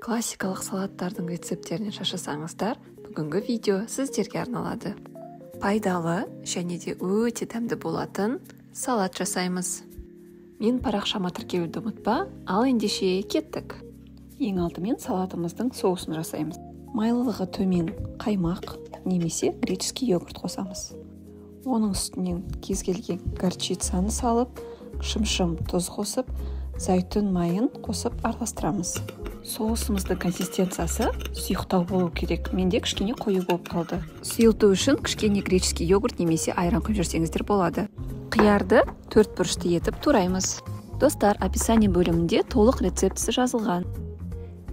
Классикалық салаттардың рецепттерінен шашасаңыздар, бүгінгі видео сіздерге арналады. Пайдалы және де өте дәмді болатын салат жасаймыз. Мен парақшама тіркелуді ұмытпа, ал ендеше кеттік. Ең алдымен салатымыздың соусын жасаймыз. Майлылығы төмен қаймақ немесе греческий йогурт қосамыз. Оның үстінен кез келген горчицаны салып, шым-шым тұз қосып, зәйтүн майын қосып араластырамыз. Соусымыздың консистенциясы сұйықтау болу керек. Менде кішкене қою болып қалды. Сұйылту үшін кішкене греческий йогурт немесе айран құйып жүрсеңіздер болады. Қиярды 4 бұрышты етіп тураймыз. Достар, описание бөлімінде толық рецептісі жазылған.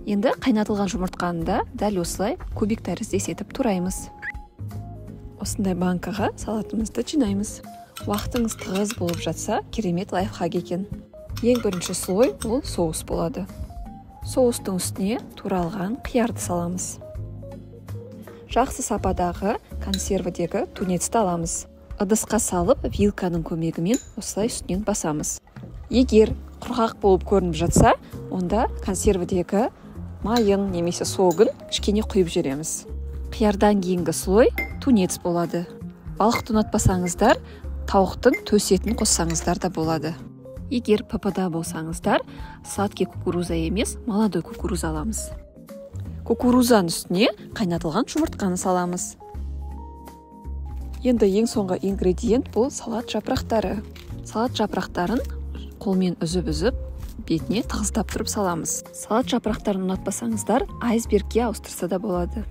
Енді қайнатылған жұмыртқаны да дәл осылай кубик тәріздес етіп тураймыз. Осындай банкаға салатымызды жинаймыз. Уақытыңыз тығыз болып жатса, керемет лайфхак екен. Ең бірінші слой ол соус болады. Соустың үстіне туралған қиярды саламыз. Жақсы сападағы консервідегі тунецті аламыз. Ыдысқа салып, вилканың көмегімен осылай үстінен басамыз. Егер құрғақ болып көрініп жатса, онда консервідегі майын немесе согын кішкене құйып жібереміз. Қиярдан кейінгі слой тунец болады. Балықты ұнатпасаңыздар, тауықтың төс етін қоссаңыздар да болады. Егер папада болсаңыздар, сладкий кукуруза емес, молодой кукуруза аламыз. Кукурузаның үстіне қайнатылған жұмыртқаны саламыз. Енді ең соңғы ингредиент бұл салат жапырақтары. Салат жапырақтарын қолмен үзіп-үзіп, бетіне тығыздап тұрып саламыз. Салат жапырақтарын ұнатпасаңыздар, айсбергке ауыстырса да болады.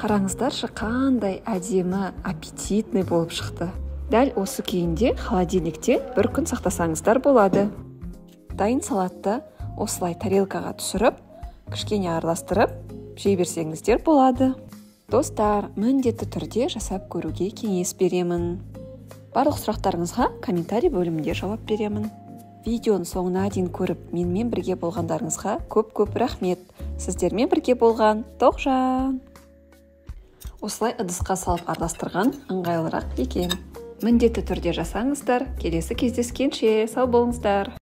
Қараңыздаршы, қандай әдемі, аппетитный болып шықты. Дәл осы күйінде холодильникте 1 күн сақтасаңыздар болады. Дайын салатты осылай тарелкаға түсіріп, кішкене араластырып, жей берсеңіздер болады. Достар, міндетті түрде жасап көруге кеңес беремін. Барлық сұрақтарыңызға комментарий бөлімінде жауап беремін. Видеоның соңына дейін көріп, менімен бірге болғандарыңызға көп-көп рахмет. Сіздермен бірге болған Тоқжан. Осылай ыдысқа салып араластырған ыңғайлырақ екен. Міндетті түрде жасаңыздар. Келесі кездескенше сау болыңыздар.